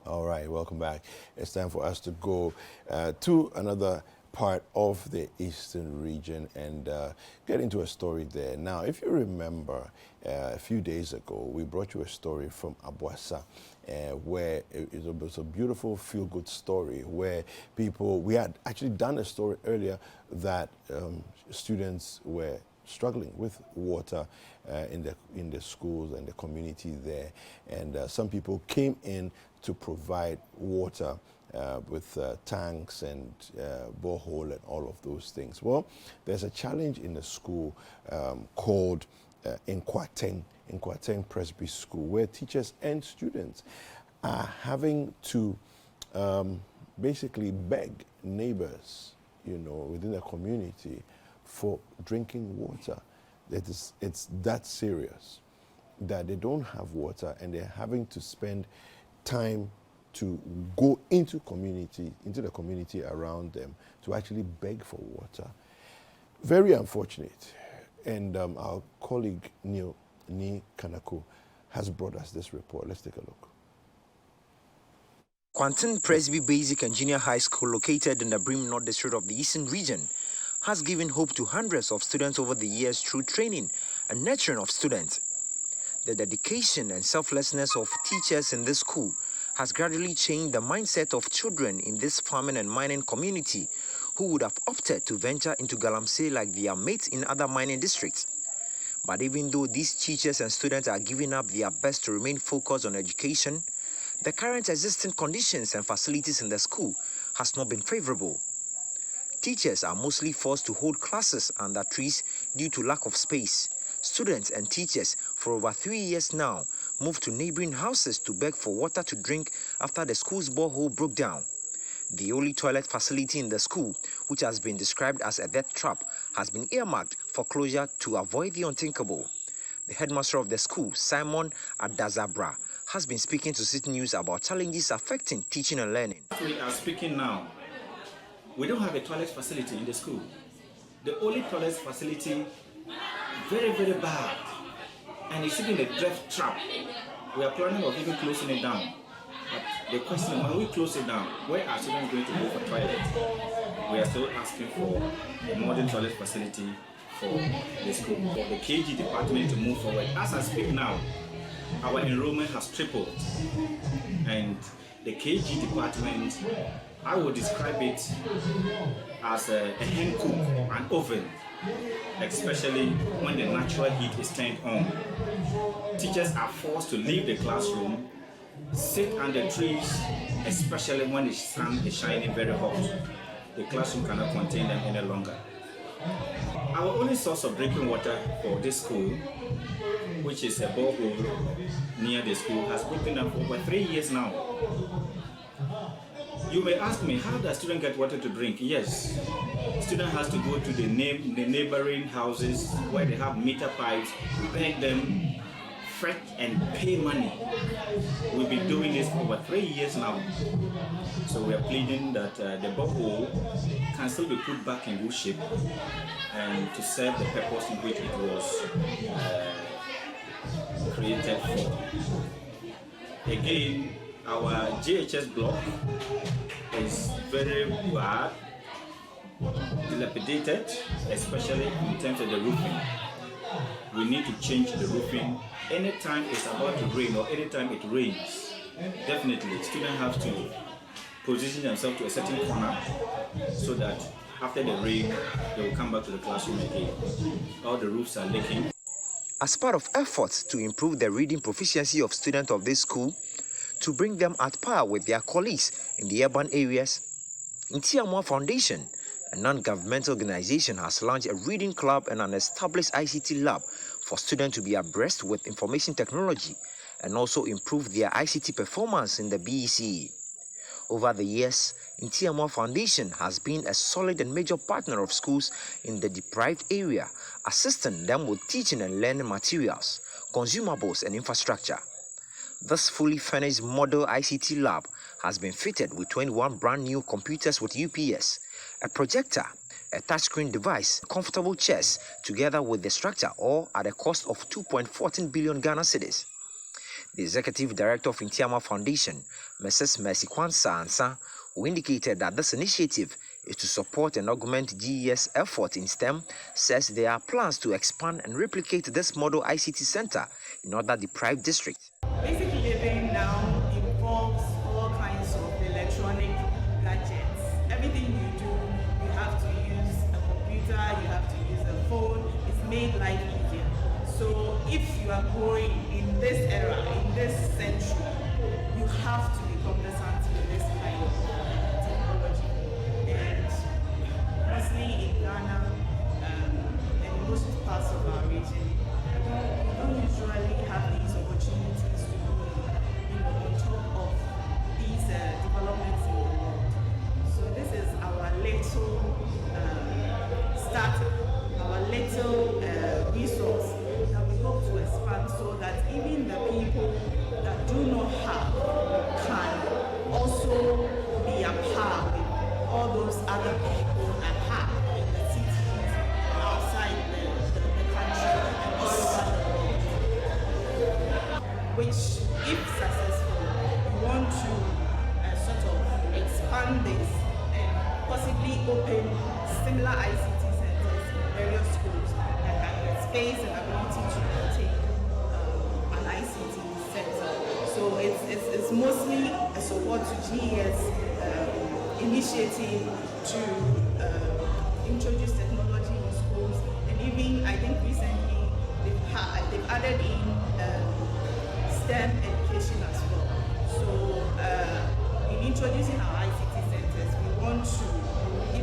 All right, welcome back. It's time for us to go to another part of the eastern region and get into a story there. Now, if you remember, a few days ago, we brought you a story from Abuasa, where it was a beautiful feel-good story where we had actually done a story earlier that students were struggling with water in the schools and the community there, and some people came in to provide water with tanks and borehole and all of those things. Well, there's a challenge in the school called Nkwarteng Presby School, where teachers and students are having to basically beg neighbors, within the community for drinking water. It's that serious that they don't have water and they're having to spend time to go into the community around them to actually beg for water. Very unfortunate. And our colleague Neil Kanako has brought us this report. Let's take a look. Nkwarteng Presby Basic and Junior High School, located in the Brim North District of the Eastern Region, has given hope to hundreds of students over the years through training and nurturing of students. The dedication and selflessness of teachers in this school has gradually changed the mindset of children in this farming and mining community who would have opted to venture into galamsey like their mates in other mining districts. But even though these teachers and students are giving up their best to remain focused on education, the current existing conditions and facilities in the school has not been favorable. Teachers are mostly forced to hold classes under trees due to lack of space. Students and teachers for over 3 years now moved to neighboring houses to beg for water to drink after the school's borehole broke down. The only toilet facility in the school, which has been described as a death trap, has been earmarked for closure to avoid the unthinkable. The headmaster of the school, Simon Adazabra, has been speaking to Citi News about challenges affecting teaching and learning. We are speaking now. We don't have a toilet facility in the school. The only toilet facility, very, very bad, and it's even a death trap. We are planning on even closing it down. But the question, when we close it down, where are students going to go for toilet? We are still asking for a modern toilet facility for the school, for the KG department to move forward. As I speak now, our enrollment has tripled, and the KG department, I would describe it as a hand cook, an oven, especially when the natural heat is turned on. Teachers are forced to leave the classroom, sit under trees, especially when the sun is shining very hot. The classroom cannot contain them any longer. Our only source of drinking water for this school, which is a borehole near the school, has broken down for over 3 years now. You may ask me, how does student get water to drink? Yes, student has to go to the neighboring houses where they have meter pipes, beg them, fetch and pay money. We've been doing this for over 3 years now. So we are pleading that the borehole can still be put back in good shape and to serve the purpose in which it was created for. Again, our JHS block is very bad, dilapidated, especially in terms of the roofing. We need to change the roofing. Anytime it's about to rain or anytime it rains, definitely students have to position themselves to a certain corner so that after the rain, they will come back to the classroom again. All the roofs are leaking. As part of efforts to improve the reading proficiency of students of this school, to bring them at par with their colleagues in the urban areas, Nkwarteng Foundation, a non-governmental organization, has launched a reading club and an established ICT lab for students to be abreast with information technology and also improve their ICT performance in the BECE. Over the years, Nkwarteng Foundation has been a solid and major partner of schools in the deprived area, assisting them with teaching and learning materials, consumables, and infrastructure. This fully furnished model ICT lab has been fitted with 21 brand new computers with UPS, a projector, a touchscreen device, comfortable chairs, together with the structure, all at a cost of 2.14 billion Ghana cedis. The Executive Director of Ntiama Foundation, Mrs. Mercy Kwansa Ansa, who indicated that this initiative is to support and augment GES effort in STEM, says there are plans to expand and replicate this model ICT center in other deprived districts. Basic living now involves all kinds of electronic gadgets. Everything you do, you have to use a computer, you have to use a phone. It's made life easier. So if you are growing in this era, in this century, you have to be conversant with this kind of technology. And mostly in Ghana and most parts of our region, we don't usually have these opportunities to be, on top of these developments in the world. So this is our little startup, our little resource that we hope to expand so that even the people that do not have can also be a part with all those other people that have in the cities outside the country and all over the world. Which, if successful, we want to sort of expand this and possibly open similar ICT centers in various schools that have the space and ability to contain an ICT center. So it's mostly a support to GES initiative to introduce technology in schools, and even I think recently they've added in STEM education as well. So in introducing our ICT centers, we want to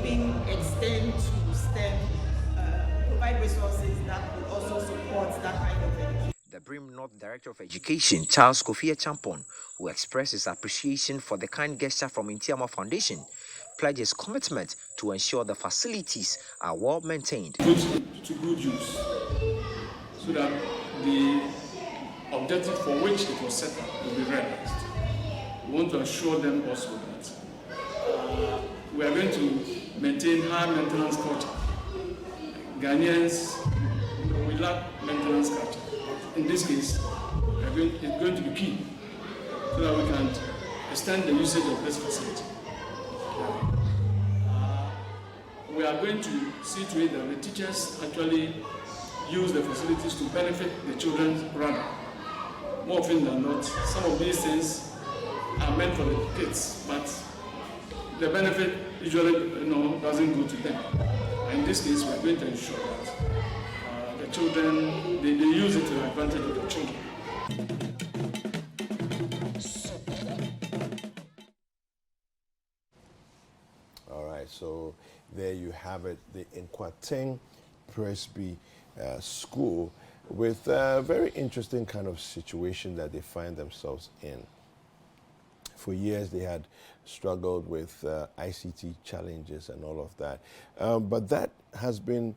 even extend to STEM, provide resources that will also support that kind of education. The Brim North Director of Education, Charles Kofi Champon, who expressed his appreciation for the kind gesture from Ntiama Foundation, pledges commitment to ensure the facilities are well maintained. Put to good use so that the objective for which it was set up will be realized. We want to assure them also that we are going to maintain high maintenance culture. Ghanaians, we lack maintenance culture. In this case, it's going to be key so that we can extend the usage of this facility. We are going to see to it that the teachers actually use the facilities to benefit the children rather. More often than not, some of these things are meant for the kids, but the benefit usually doesn't go to them. And in this case, we are going to ensure that the children, they use it to the advantage of the children. All right, so there you have it, the Nkwarteng Presby School, with a very interesting kind of situation that they find themselves in. For years, they had struggled with ICT challenges and all of that. But that has been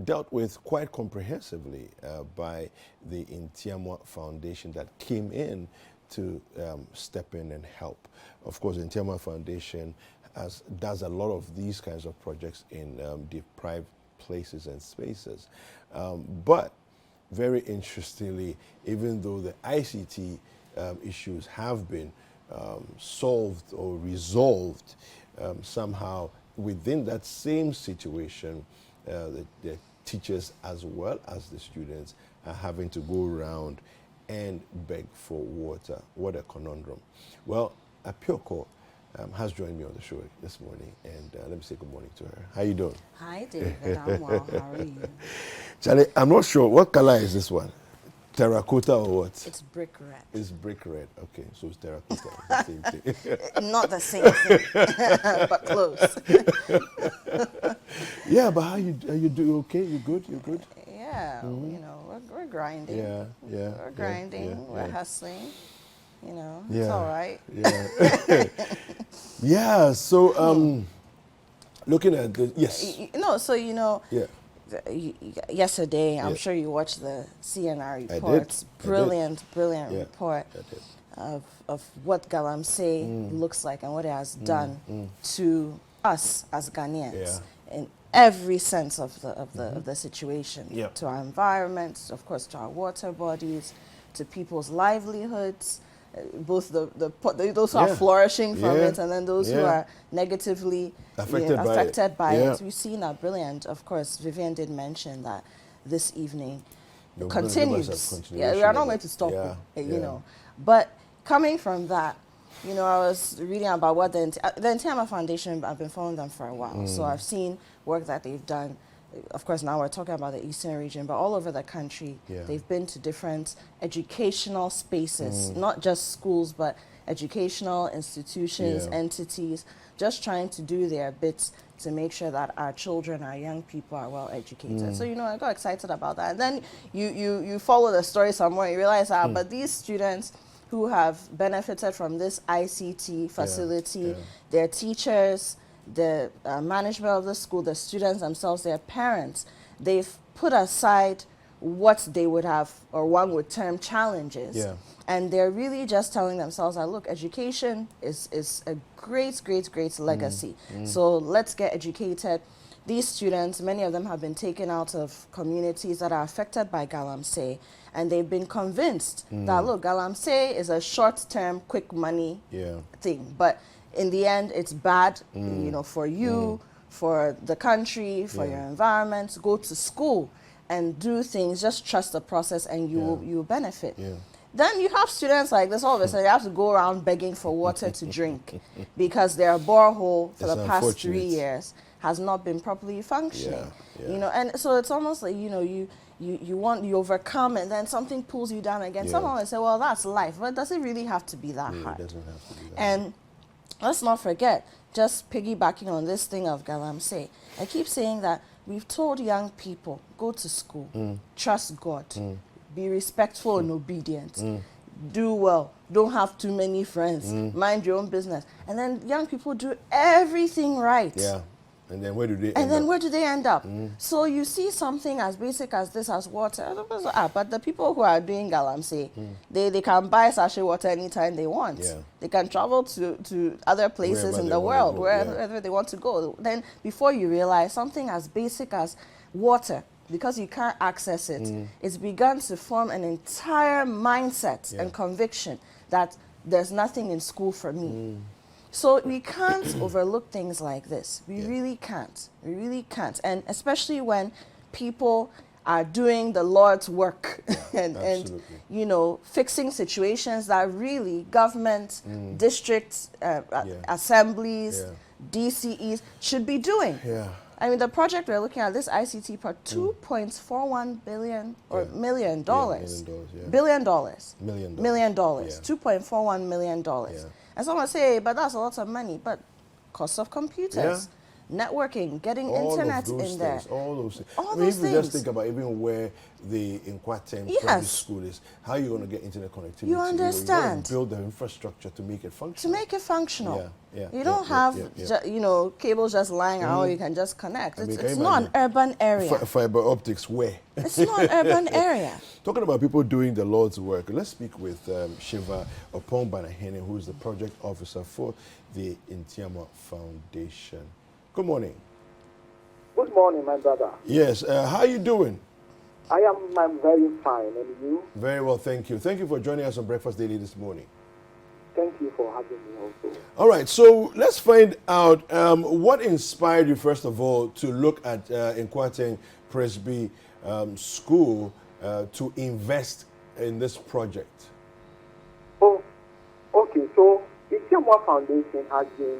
dealt with quite comprehensively by the Ntiama Foundation that came in to step in and help. Of course, the Ntiama Foundation does a lot of these kinds of projects in deprived places and spaces. But very interestingly, even though the ICT issues have been solved or resolved, somehow within that same situation, the teachers as well as the students are having to go around and beg for water. What a conundrum. Well, Apioko has joined me on the show this morning, and let me say good morning to her. How you doing? Hi, David. I'm well. How are you? Charlie, I'm not sure. What color is this one? Terracotta or what? It's brick red. It's brick red. Okay, so it's terracotta. It's the same thing. Not the same thing, but close. Yeah, but how you do? Okay, you good? You good? Yeah, we're grinding. Yeah. We're grinding. We're hustling. Yeah. It's all right. Yeah. Yeah. So, looking at the Yeah. Yesterday, I'm sure you watched the CNR reports. Brilliant report of what Galamsey looks like and what it has done to us as Ghanaians in every sense of the situation. To our environment, of course, to our water bodies, to people's livelihoods, both those who are flourishing from it and then those who are negatively affected by it. We've seen that brilliant. Of course, Vivian did mention that this evening continues. Yeah, we are not going to stop, you know. But coming from that, you know, I was reading about what the Ntiama Foundation, I've been following them for a while. So I've seen work that they've done. Of course, now we're talking about the Eastern region, but all over the country, they've been to different educational spaces, not just schools, but educational institutions, entities, just trying to do their bits to make sure that our children, our young people are well educated. So, you know, I got excited about that. And then you follow the story somewhere, you realize, but these students who have benefited from this ICT facility, their teachers, the management of the school, the students themselves, their parents, they've put aside what they would have, or one would term, challenges. And they're really just telling themselves that, look, education is a great legacy. So let's get educated. These students, many of them have been taken out of communities that are affected by Galamsey, and they've been convinced that, look, Galamsey is a short-term, quick money thing, but in the end, it's bad, you know, for you, for the country, for your environment. Go to school and do things, just trust the process, and you benefit. Then you have students like this, all of a sudden you have to go around begging for water to drink because their borehole for the past 3 years has not been properly functioning. You know, and so it's almost like, you know, you overcome, and then something pulls you down again. Someone will say, well, that's life, but does it really have to be that hard? It doesn't have to be that hard. Let's not forget, just piggybacking on this thing of Galamsey, I keep saying that we've told young people, go to school, trust God, be respectful and obedient, do well, don't have too many friends, mind your own business. And then young people do everything right. And then where do they end up? So you see something as basic as this, as water, but the people who are doing Galamsey, they can buy sachet water anytime they want. They can travel to other places in the world, wherever they want to go. Then before you realize, something as basic as water, because you can't access it, it's begun to form an entire mindset and conviction that there's nothing in school for me. So we can't overlook things like this. We really can't. We really can't. And especially when people are doing the Lord's work and you know, fixing situations that really government, districts, assemblies, DCEs should be doing. I mean, the project we're looking at, this ICT part, $2.41 billion or $million. $2.41 million. And someone say, but that's a lot of money. But cost of computers, networking, getting internet in there. All those things. All I mean, those if you things. just think about even where the Nkwarteng Presby School is, how are you going to get internet connectivity? You understand. You want to build the infrastructure to make it functional. To make it functional. You don't have, you know, cables just lying around, you can just connect. I mean, it's not an urban area. Fiber optics, where? It's not an urban area. Talking about people doing the Lord's work, let's speak with Shiva Opongbanahene, who is the project officer for the Ntiama Foundation. Good morning. Good morning, my brother. Yes, how are you doing? I'm very fine, and you? Very well, thank you. Thank you for joining us on Breakfast Daily this morning. Thank you for having me also. All right, so let's find out what inspired you, first of all, to look at Nkwarteng Presby School to invest in this project. Oh, okay. So the Ntiama Foundation has been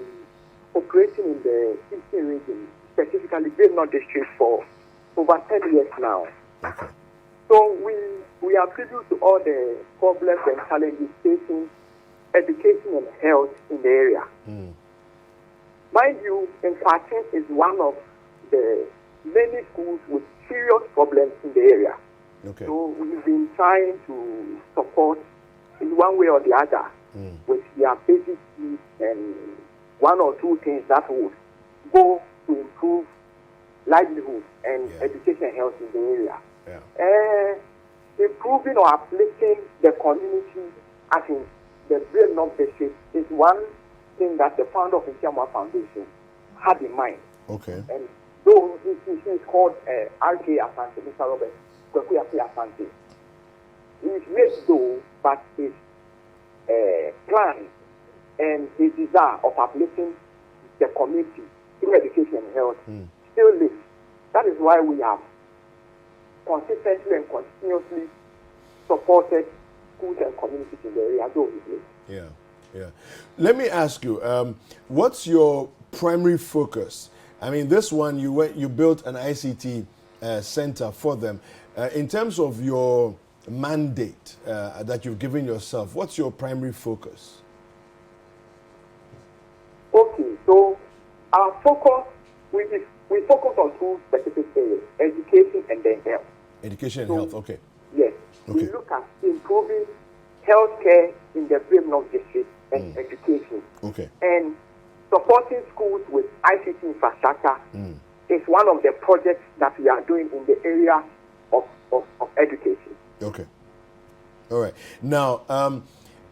operating in the Eastern region, specifically Great North District, for over 10 years now. Okay. So we are privy to all the problems and challenges facing education and health in the area. Mind you, Nkwarteng is one of the many schools with serious problems in the area. Okay. So we've been trying to support in one way or the other with their basic needs and one or two things that would go to improve livelihood and education and health in the area. Improving or uplifting the community as in the Great North District is one thing that the founder of the Ntiama Foundation had in mind. Okay. And though he is called R.K. Asante, Mr. Robert Kwekwe Asante. His made though, but his plan and his desire of uplifting the community through education and health still lives. That is why we have consistently and continuously supported schools and communities in the area. Yeah, yeah. Let me ask you, what's your primary focus? I mean, this one, you built an ICT center for them. In terms of your mandate that you've given yourself, what's your primary focus? Okay, so our focus, we focus on two specific areas, education and then health. Education and health, okay. Yes, we look at improving healthcare in the Brim North District and education. Okay. And supporting schools with ICT infrastructure is one of the projects that we are doing in the area of education. Okay. All right. Now,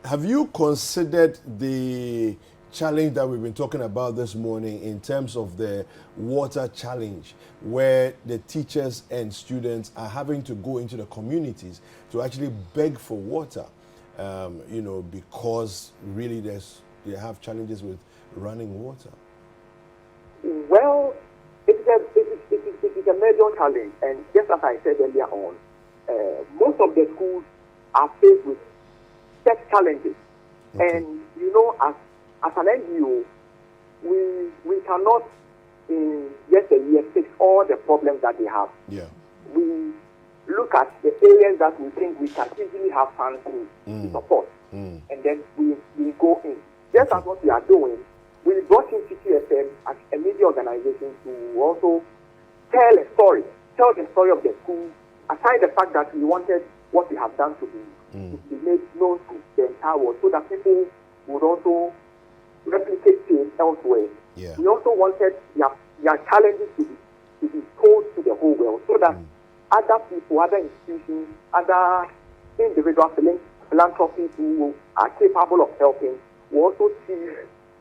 have you considered the challenge that we've been talking about this morning in terms of the water challenge, where the teachers and students are having to go into the communities to actually beg for water, because really they have challenges with running water? Well, it is a major challenge, and just as I said earlier on, most of the schools are faced with such challenges. Okay. And as an NGO, we cannot in just a year fix all the problems that they have. Yeah. We look at the areas that we think we can easily have funds to support, and then we go in. Just as what we are doing, we brought in Citi FM as a media organization to also tell the story of the school, aside the fact that we wanted what we have done to be made known to the entire world, so that people would also replicate it elsewhere. Yeah. We also wanted their challenges to be told to the whole world, so that other people, other institutions, other individual philanthropists who are capable of helping will also see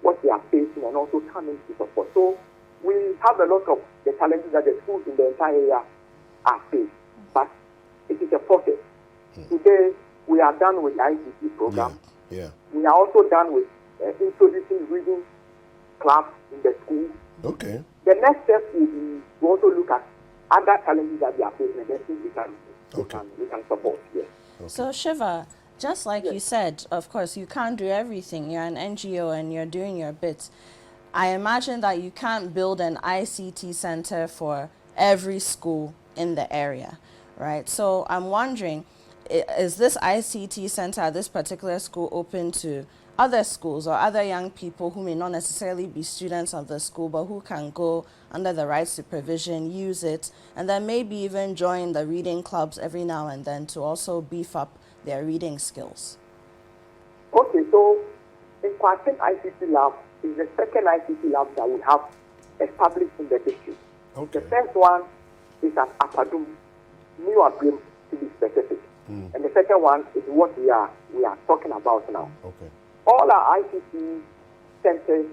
what they are facing and also come in to support. So we have a lot of the challenges that the schools in the entire area are facing, but it is a process. Today, we are done with the ICT program. Yeah. We are also done with introducing reading clubs in the school. Okay. The next step will be to also look at other challenges that we are facing and then see we can support. Yes. Okay. So Shiva, just like you said, of course, you can't do everything. You're an NGO and you're doing your bit. I imagine that you can't build an ICT center for every school in the area, right? So I'm wondering, is this ICT center at this particular school open to other schools or other young people who may not necessarily be students of the school, but who can go under the right supervision, use it, and then maybe even join the reading clubs every now and then to also beef up their reading skills? Okay, so Nkwarteng ICT Lab is the second ICT lab that we have established in the district. Okay. The first one is at Apadum, New Abrim to be specific. And the second one is what we are talking about now. Okay. All our ICT centers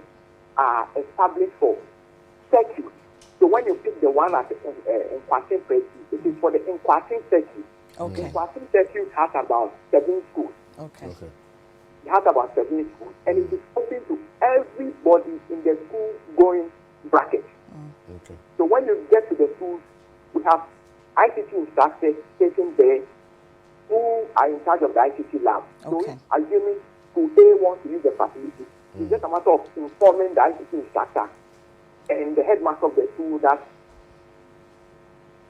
are established for circuits. So when you pick the one at Nkwarteng Presby, it is for the Nkwarteng circuit. Okay. Nkwarteng circuit has about 7 schools. Okay. Okay. It has about 7 schools, and it is open to everybody in the school going bracket. Okay. So when you get to the schools, we have ICT instructors taken there who are in charge of the ICT lab. Okay. So assuming school A wants to use the facility, it's just a matter of informing the ICT instructor and the headmaster of the school that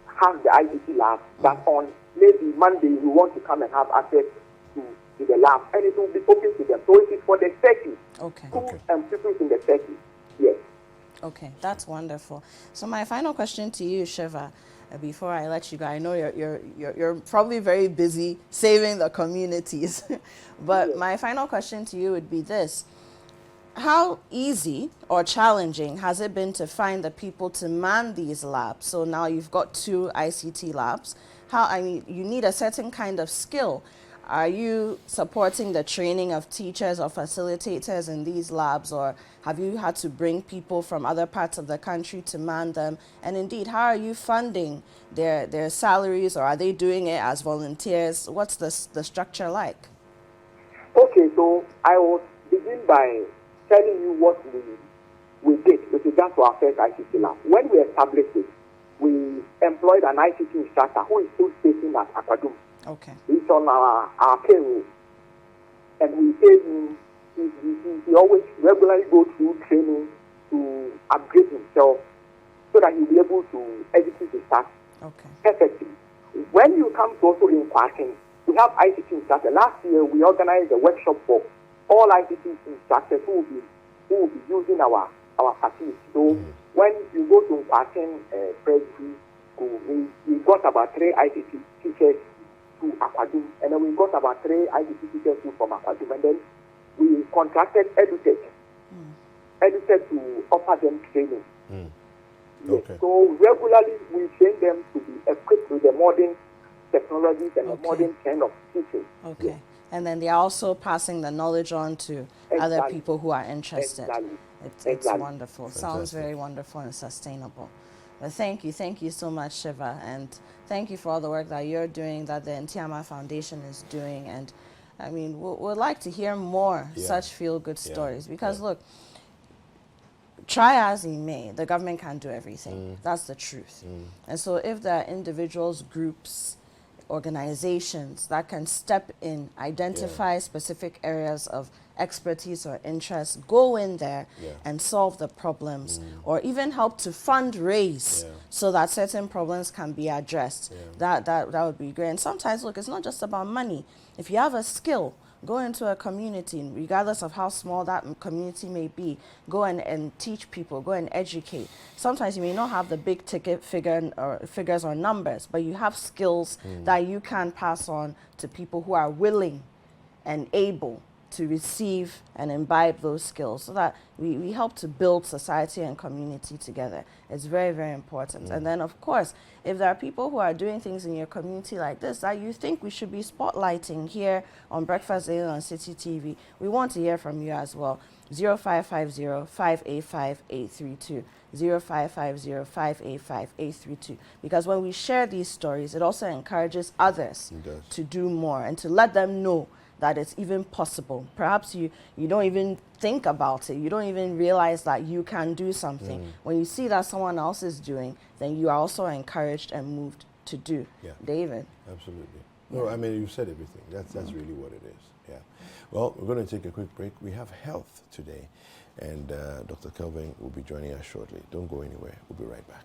has the ICT lab that on maybe Monday we want to come and have access to the lab, and it will be open to them. So it is for the circuit. Okay. Schools and people in the circuit. Yes. Okay, that's wonderful. So my final question to you, Shiva, before I let you go, I know you're probably very busy saving the communities, but Yes. my final question to you would be this: how easy or challenging has it been to find the people to man these labs? So now you've got 2 ICT labs. You need a certain kind of skill. are you supporting the training of teachers or facilitators in these labs, or have you had to bring people from other parts of the country to man them? And indeed, how are you funding their salaries, or are they doing it as volunteers? What's the structure like? Okay, so I will begin by telling you what we did with regard to our first ICT lab. When we established it, we employed an ICT instructor who is still stationed at Akwadum. Okay. He's on our payroll, and we pay him. He always regularly goes through training to upgrade himself so that he'll be able to execute his task perfectly. When you come to also in Nkwarteng, we have ICT instructors. Last year, we organized a workshop for all ICT instructors who will be using our facility. So when you go to Nkwarteng Presby School, we got about 3 ICT teachers to Akwadum, and then we got about 3 ICT teachers from Akwadum, and then we contracted EduTech to offer them training. Okay. So regularly we train them to be equipped with the modern technologies and the modern kind of teaching. Okay. Yeah. And then they're also passing the knowledge on to other people who are interested. It's wonderful. Fantastic. Sounds very wonderful and sustainable. But thank you so much, Shiva, and thank you for all the work that you're doing, that the Ntiama Foundation is doing, and I mean, we'd like to hear more such feel-good stories, because look, try as he may, the government can't do everything. That's the truth. And so if there are individuals, groups, organizations that can step in, identify specific areas of expertise or interest, go in there and solve the problems, or even help to fundraise so that certain problems can be addressed. That would be great. And sometimes, look, it's not just about money. If you have a skill, go into a community, regardless of how small that community may be. Go and teach people, go and educate. Sometimes you may not have the big ticket figures or numbers, but you have skills that you can pass on to people who are willing and able to receive and imbibe those skills, so that we help to build society and community together. It's very, very important. And then, of course, if there are people who are doing things in your community like this that you think we should be spotlighting here on Breakfast Daily on Citi TV, we want to hear from you as well. 0550-585-832. 0550-585-832. Because when we share these stories, it also encourages others to do more and to let them know that it's even possible. Perhaps you don't even think about it. You don't even realize that you can do something. When you see that someone else is doing, then you are also encouraged and moved to do. David? Absolutely. No, I mean, you said everything. That's really what it is. Yeah. Well, we're going to take a quick break. We have health today, and Dr. Kelvin will be joining us shortly. Don't go anywhere. We'll be right back.